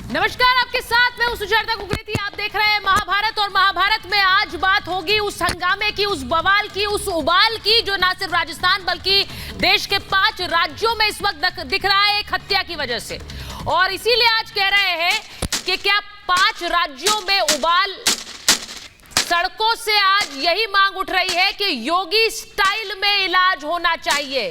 नमस्कार, आपके साथ मैं हूं सुचेता कुकरेती। आप देख रहे हैं महाभारत, और महाभारत में आज बात होगी उस हंगामे की, उस बवाल की, उस उबाल की जो ना सिर्फ राजस्थान बल्कि देश के 5 राज्यों में इस वक्त दिख रहा है एक हत्या की वजह से। और इसीलिए आज कह रहे हैं कि क्या 5 राज्यों में उबाल, सड़कों से आज यही मांग उठ रही है कि योगी स्टाइल में इलाज होना चाहिए।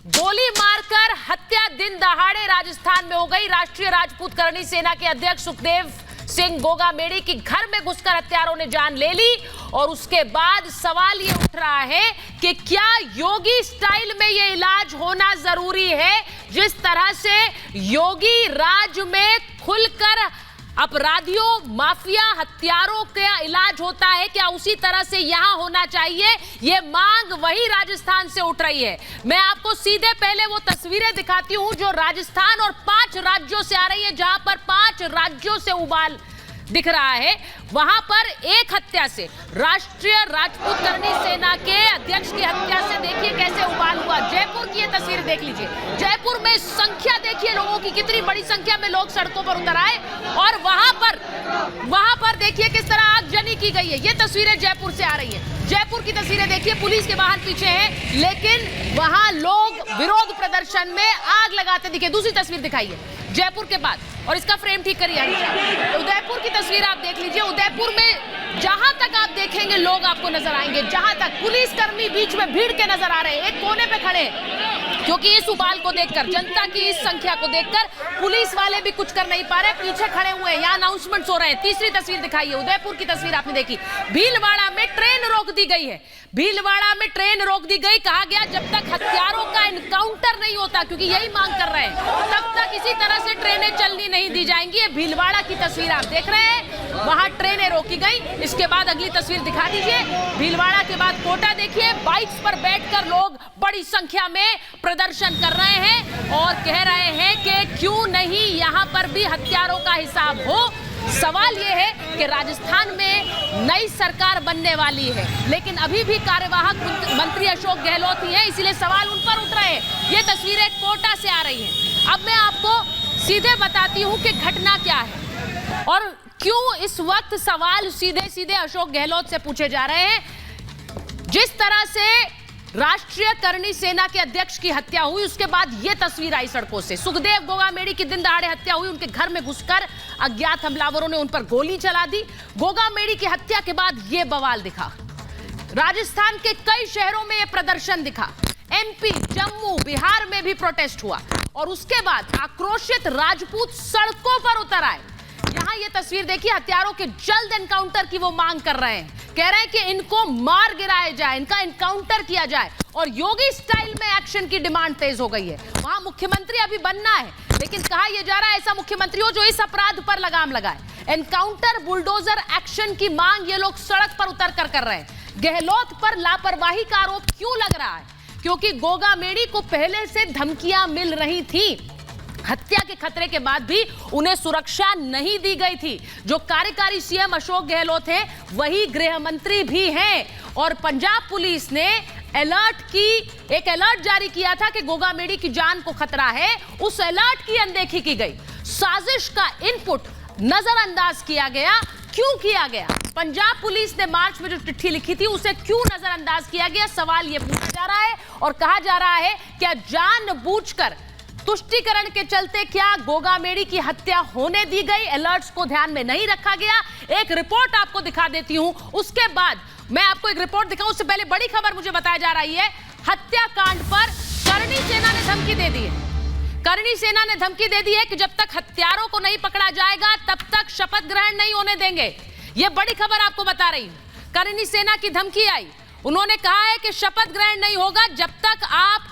गोली मारकर हत्या दिन दहाड़े राजस्थान में हो गई। राष्ट्रीय राजपूत करणी सेना के अध्यक्ष सुखदेव सिंह गोगामेड़ी की घर में घुसकर हत्यारों ने जान ले ली। और उसके बाद सवाल ये उठ रहा है कि क्या योगी स्टाइल में ये इलाज होना जरूरी है? जिस तरह से योगी राज में खुलकर अपराधियों, माफिया, हत्यारों का इलाज होता है, क्या उसी तरह से यहां होना चाहिए? ये मांग वही राजस्थान से उठ रही है। मैं आपको सीधे पहले वो तस्वीरें दिखाती हूं जो राजस्थान और 5 राज्यों से आ रही है, जहां पर 5 राज्यों से उबाल दिख रहा है। वहां पर एक हत्या से, राष्ट्रीय राजपूत करणी सेना के अध्यक्ष की हत्या से देखिए कैसे उबाल हुआ। जयपुर की ये तस्वीर देख लीजिए। जयपुर में संख्या देखिए लोगों की, कितनी बड़ी संख्या में लोग सड़कों पर उतर आए। और वहां पर देखिए किस तरह आगजनी की गई है। ये तस्वीरें जयपुर से आ रही है। जयपुर की तस्वीरें देखिए, पुलिस के वाहन पीछे हैं, लेकिन वहां लोग विरोध प्रदर्शन में आग लगाते दिखे। दूसरी तस्वीर दिखाइए जयपुर के बाद, और इसका फ्रेम ठीक करिए। उदयपुर की तस्वीर आप देख लीजिए। उदयपुर में जहां तक आप देखेंगे लोग आपको नजर आएंगे, जहां तक पुलिसकर्मी बीच में भीड़ के नजर आ रहे हैं, एक कोने पे खड़े हैं, क्योंकि इस उबाल को देखकर, जनता की इस संख्या को देखकर पुलिस वाले भी कुछ कर नहीं पा रहे, पीछे खड़े हुए हैं। यहाँ अनाउंसमेंट्स हो रहे हैं। तीसरी तस्वीर दिखाइए, उदयपुर की तस्वीर आपने देखी। भीलवाड़ा में ट्रेन रोक दी गई है। भीलवाड़ा में ट्रेन रोक दी गई। कहा गया जब तक हत्यारों का एनकाउंटर नहीं होता, क्योंकि यही मांग कर रहे हैं, तब तक इसी तरह से ट्रेनें चलनी नहीं दी जाएंगी। ये भीलवाड़ा की तस्वीर आप देख रहे हैं, वहां ट्रेनें रोकी गई। इसके बाद अगली तस्वीर दिखा दीजिए। भीलवाड़ा के बाद कोटा देखिए, बाइक्स पर बैठकर लोग बड़ी संख्या में प्रदर्शन कर रहे हैं और कह रहे हैं कि क्यों नहीं यहां पर भी हत्यारों का हिसाब हो। सवाल यह है कि राजस्थान में नई सरकार बनने वाली है, लेकिन अभी भी कार्यवाहक मंत्री अशोक गहलोत ही हैं, इसीलिए सवाल उन पर उठ रहे हैं। ये तस्वीरें कोटा से आ रही हैं। अब मैं आपको सीधे बताती हूं कि घटना क्या है और क्यों इस वक्त सवाल सीधे सीधे अशोक गहलोत से पूछे जा रहे हैं। जिस तरह से राष्ट्रीय करणी सेना के अध्यक्ष की हत्या हुई, उसके बाद यह तस्वीर आई सड़कों से। सुखदेव गोगामेड़ी की दिन दहाड़े हत्या हुई। उनके घर में घुसकर अज्ञात हमलावरों ने उन पर गोली चला दी। गोगामेड़ी की हत्या के बाद यह बवाल दिखा। राजस्थान के कई शहरों में यह प्रदर्शन दिखा। एमपी, जम्मू, बिहार में भी प्रोटेस्ट हुआ। और उसके बाद आक्रोशित राजपूत सड़कों पर उतर आए। यहां यह तस्वीर देखिए, हत्यारों के जल्द एनकाउंटर की वो मांग कर रहे हैं। कह रहे हैं कि इनको मार गिराया जाए, इनका एनकाउंटर किया जाए, और योगी स्टाइल में एक्शन की डिमांड तेज हो गई है। वहां मुख्यमंत्री अभी बनना है, लेकिन कहा यह जा रहा है ऐसा मुख्यमंत्री हो जो इस अपराध पर लगाम लगाए। एनकाउंटर, बुलडोजर एक्शन की मांग ये लोग सड़क पर उतर कर रहे हैं। गहलोत पर लापरवाही का आरोप क्यों लग रहा है? क्योंकि गोगामेड़ी को पहले से धमकियां मिल रही थी। हत्या के खतरे के बाद भी उन्हें सुरक्षा नहीं दी गई थी। जो कार्यकारी सीएम अशोक गहलोत हैं, वही गृह मंत्री भी हैं। और पंजाब पुलिस ने एक अलर्ट जारी किया था कि गोगामेड़ी की जान को खतरा है। उस अलर्ट की अनदेखी की गई। साजिश का इनपुट नजरअंदाज किया गया। क्यों किया गया? पंजाब पुलिस ने मार्च में जो चिट्ठी लिखी थी, उसे क्यों नजरअंदाज किया गया? सवाल यह पूछा जा रहा है। और कहा जा रहा है क्या जानबूझकर, तुष्टीकरण के चलते क्या गोगामेड़ी की हत्या होने दी गई? अलर्ट्स को ध्यान में नहीं रखा गया। एक रिपोर्ट आपको दिखा देती हूं, उसके बाद मैं आपको एक रिपोर्ट दिखाऊं। उससे पहले बड़ी खबर मुझे बताया जा रही है, हत्याकांड पर करणी सेना ने धमकी दे दी है। करणी सेना ने धमकी दे दी है कि जब तक हत्यारों को नहीं पकड़ा जाएगा, तब तक शपथ ग्रहण नहीं होने देंगे। यह बड़ी खबर आपको बता रही हूं। करणी सेना की धमकी आई। उन्होंने कहा है कि शपथ ग्रहण नहीं होगा जब तक आप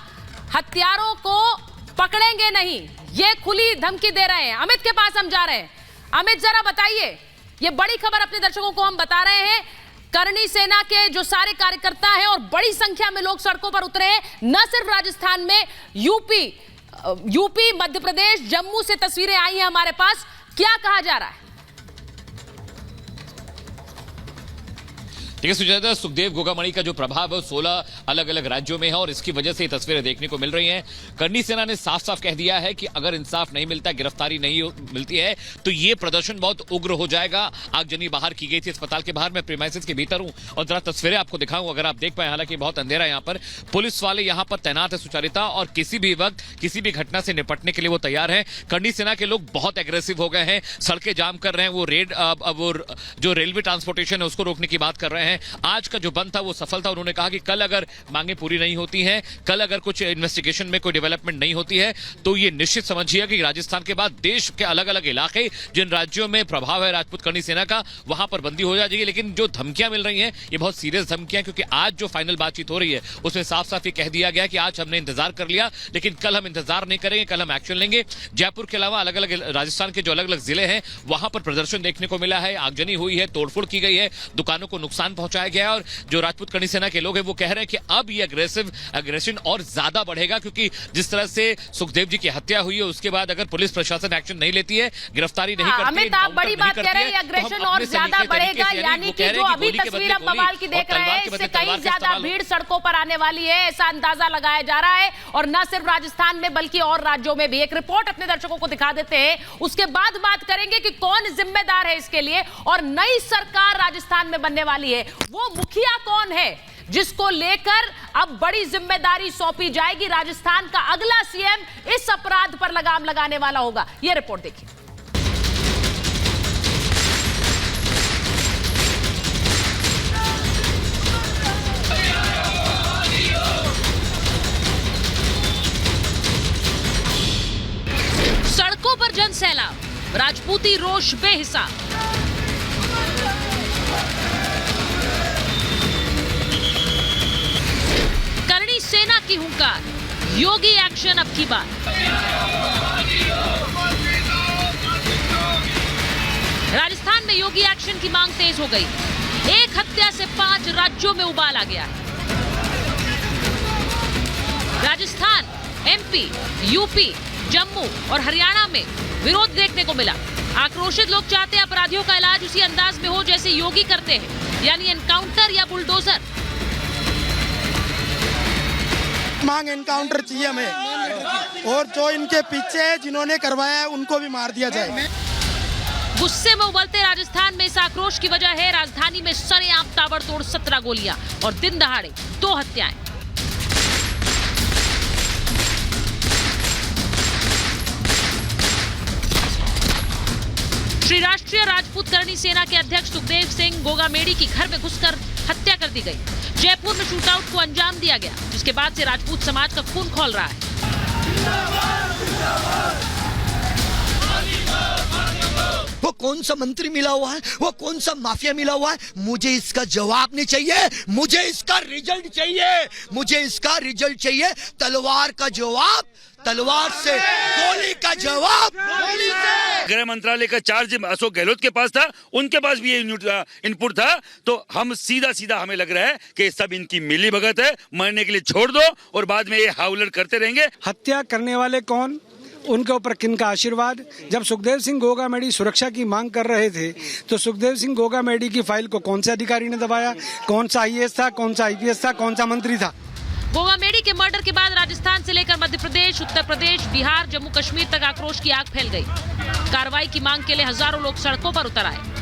हत्यारों को पकड़ेंगे नहीं। ये खुली धमकी दे रहे हैं। अमित के पास हम जा रहे हैं। अमित, जरा बताइए, ये बड़ी खबर अपने दर्शकों को हम बता रहे हैं। करणी सेना के जो सारे कार्यकर्ता हैं और बड़ी संख्या में लोग सड़कों पर उतरे हैं, न सिर्फ राजस्थान में, यूपी, मध्य प्रदेश, जम्मू से तस्वीरें आई हैं हमारे पास। क्या कहा जा रहा है? देखिए सुजाता, सुखदेव गोगामणि का जो प्रभाव है 16 अलग अलग राज्यों में है और इसकी वजह से ये तस्वीरें देखने को मिल रही हैं। करनी सेना ने साफ साफ कह दिया है कि अगर इंसाफ नहीं मिलता, गिरफ्तारी नहीं मिलती है तो ये प्रदर्शन बहुत उग्र हो जाएगा। आगजनी बाहर की गई थी अस्पताल के बाहर, मैं प्रीमाइसेस के भीतर हूं और जरा तस्वीरें आपको दिखाऊं अगर आप देख पाए। हालांकि बहुत अंधेरा है यहाँ पर, पुलिस वाले यहाँ पर तैनात है सुचारिता और किसी भी वक्त किसी भी घटना से निपटने के लिए वो तैयार है। करनी सेना के लोग बहुत एग्रेसिव हो गए हैं, सड़कें जाम कर रहे हैं, वो रेड वो जो रेलवे ट्रांसपोर्टेशन है उसको रोकने की बात कर रहे हैं। आज का जो बंद था वो सफल था। उन्होंने कहा कि कल अगर मांगे पूरी नहीं होती हैं, कल अगर कुछ इन्वेस्टिगेशन में कोई डेवलपमेंट नहीं होती है तो ये निश्चित समझिए कि राजस्थान के बाद देश के अलग अलग इलाके, जिन राज्यों में प्रभाव है राजपूत करनी सेना का, वहां पर बंदी हो जाएगी। लेकिन जो धमकियां मिल रही हैं ये बहुत सीरियस धमकियां, क्योंकि आज जो फाइनल बातचीत हो रही है उसमें साफ साफ ये कह दिया गया कि आज हमने इंतजार कर लिया लेकिन कल हम इंतजार नहीं करेंगे, कल हम एक्शन लेंगे। जयपुर के अलावा अलग अलग राजस्थान के जो अलग अलग जिले हैं वहां पर प्रदर्शन देखने को मिला है, आगजनी हुई है, तोड़फोड़ की गई है, दुकानों को नुकसान पहुंचाया गया है और जो राजपूत करनी सेना के लोग हैं वो कह रहे हैं कि अब ये अग्रेशन और ज्यादा बढ़ेगा, क्योंकि जिस तरह से सुखदेव जी की हत्या हुई है उसके बाद अगर पुलिस प्रशासन एक्शन नहीं लेती है, गिरफ्तारी नहीं करती है, अमित आप बड़ी बात कह रहे हैं, अग्रेशन और ज्यादा बढ़ेगा, यानी कि जो अभी तस्वीर हम बवाल की देख रहे हैं इससे कहीं ज्यादा भीड़ सड़कों पर आने वाली है, ऐसा अंदाजा लगाया जा रहा है। और न सिर्फ राजस्थान में बल्कि और राज्यों में भी। एक रिपोर्ट अपने दर्शकों को दिखा देते हैं, उसके बाद बात करेंगे कि कौन जिम्मेदार है इसके लिए और नई सरकार राजस्थान में बनने वाली है, वो मुखिया कौन है जिसको लेकर अब बड़ी जिम्मेदारी सौंपी जाएगी। राजस्थान का अगला सीएम इस अपराध पर लगाम लगाने वाला होगा। यह रिपोर्ट देखिए। सड़कों पर जन सैलाब, राजपूती रोष बेहिसाब। करनी सेना की हुंकार, योगी एक्शन अब की बात। राजस्थान में योगी एक्शन की मांग तेज हो गई। एक हत्या से 5 राज्यों में उबाल आ गया है। राजस्थान, एमपी, यूपी, जम्मू और हरियाणा में विरोध देखने को मिला। आक्रोशित लोग चाहते हैं अपराधियों का इलाज उसी अंदाज में हो जैसे योगी करते हैं, यानी एनकाउंटर या बुलडोजर। मांग एनकाउंटर चाहिए हमें, और जो इनके पीछे है जिन्होंने करवाया है उनको भी मार दिया जाए। गुस्से में उबलते राजस्थान में इस आक्रोश की वजह है राजधानी में सरेआम ताबड़तोड़ 17 गोलियां और दिन दहाड़े 2 हत्याएं। श्री राष्ट्रीय राजपूत करनी सेना के अध्यक्ष सुखदेव सिंह गोगामेडी की घर में घुसकर हत्या कर दी गई। जयपुर में शूटआउट को अंजाम दिया गया, जिसके बाद से राजपूत समाज का खून खौल रहा है। वो कौन सा मंत्री मिला हुआ है, वो कौन सा माफिया मिला हुआ है, मुझे इसका जवाब नहीं चाहिए, मुझे इसका रिजल्ट चाहिए, मुझे इसका रिजल्ट चाहिए। तलवार का जवाब तलवार से, गोली का जवाब गोली से। गृह मंत्रालय का चार्ज अशोक गहलोत के पास था, उनके पास भी ये इनपुट था, तो हम सीधा हमें लग रहा है कि सब इनकी मिली भगत है, मरने के लिए छोड़ दो और बाद में ये हाउलर करते रहेंगे। हत्या करने वाले कौन, उनके ऊपर किनका आशीर्वाद। जब सुखदेव सिंह गोगामेडी सुरक्षा की मांग कर रहे थे तो सुखदेव सिंह गोगामेडी की फाइल को कौन से अधिकारी ने दबाया, कौन सा आईएएस था, कौन सा आईपीएस था, कौन सा मंत्री था। गोगामेडी के मर्डर के बाद राजस्थान से लेकर मध्य प्रदेश, उत्तर प्रदेश, बिहार, जम्मू कश्मीर तक आक्रोश की आग फैल गई। कार्रवाई की मांग के लिए हजारों लोग सड़कों पर उतर आए।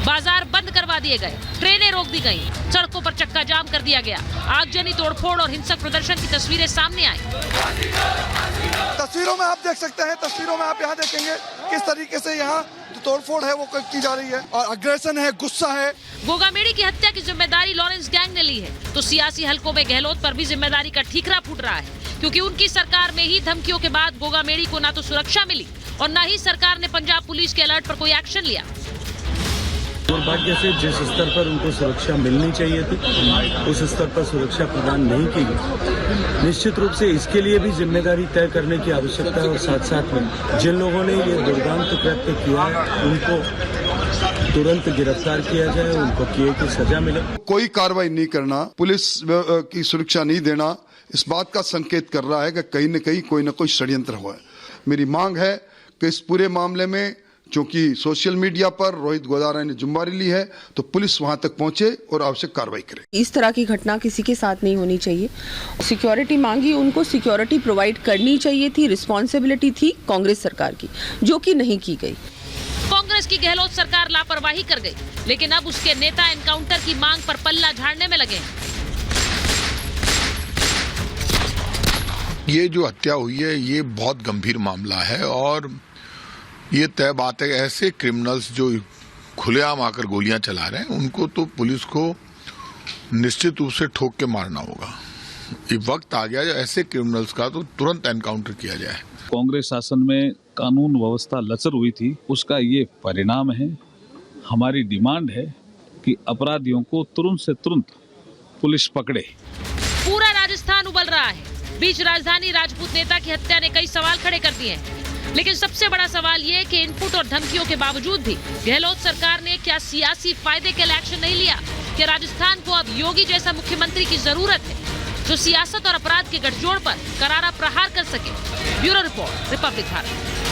बाजार बंद करवा दिए गए, ट्रेनें रोक दी गईं, सड़कों पर चक्का जाम कर दिया गया। आगजनी, तोड़फोड़ और हिंसक प्रदर्शन की तस्वीरें सामने आई। तस्वीरों में आप देख सकते हैं, तस्वीरों में आप यहाँ देखेंगे किस तरीके से यहाँ तोड़फोड़ है वो की जा रही है और अग्रेशन है, गुस्सा है। गोगामेडी की हत्या की जिम्मेदारी लॉरेंस गैंग ने ली है, तो सियासी हलकों में गहलोत पर भी जिम्मेदारी का ठीकरा फूट रहा है, क्योंकि उनकी सरकार में ही धमकियों के बाद गोगामेडी को ना तो सुरक्षा मिली और न ही सरकार ने पंजाब पुलिस के अलर्ट पर कोई एक्शन लिया। दुर्भाग्य से जिस स्तर पर उनको सुरक्षा मिलनी चाहिए थी उस स्तर पर सुरक्षा प्रदान नहीं की गई। निश्चित रूप से इसके लिए भी जिम्मेदारी तय करने की आवश्यकता है और साथ साथ में जिन लोगों ने ये दुर्दांत कृत्य किया है उनको तुरंत गिरफ्तार किया जाए, उनको किए की सजा मिले। कोई कार्रवाई नहीं करना, पुलिस की सुरक्षा नहीं देना, इस बात का संकेत कर रहा है कि कहीं न कहीं कोई न कोई षड्यंत्र हुआ है। मेरी मांग है कि इस पूरे मामले में क्योंकि सोशल मीडिया पर रोहित गोदारा ने जिम्मेदारी ली है, तो पुलिस वहां तक पहुंचे और आवश्यक कार्रवाई करे। इस तरह की घटना किसी के साथ नहीं होनी चाहिए। सिक्योरिटी मांगी, उनको सिक्योरिटी प्रोवाइड करनी चाहिए थी, रिस्पॉन्सिबिलिटी थी कांग्रेस सरकार की, जो कि नहीं की गई। कांग्रेस की गहलोत सरकार लापरवाही कर गई, लेकिन अब उसके नेता एनकाउंटर की मांग पर पल्ला झाड़ने में लगे हैं। ये जो हत्या हुई है ये बहुत गंभीर मामला है और ये तय बात है, ऐसे क्रिमिनल्स जो खुलेआम आकर गोलियां चला रहे हैं उनको तो पुलिस को निश्चित रूप से ठोक के मारना होगा। ये वक्त आ गया ऐसे क्रिमिनल्स का तो तुरंत एनकाउंटर किया जाए। कांग्रेस शासन में कानून व्यवस्था लचर हुई थी, उसका ये परिणाम है। हमारी डिमांड है कि अपराधियों को तुरंत से तुरंत पुलिस पकड़े। पूरा राजस्थान उबल रहा है। बीच राजधानी राजपूत नेता की हत्या ने कई सवाल खड़े कर दिए हैं, लेकिन सबसे बड़ा सवाल ये कि इनपुट और धमकियों के बावजूद भी गहलोत सरकार ने क्या सियासी फायदे के लिए एक्शन नहीं लिया कि राजस्थान को अब योगी जैसा मुख्यमंत्री की जरूरत है जो सियासत और अपराध के गठजोड़ पर करारा प्रहार कर सके। Bureau report, Republic Bharat.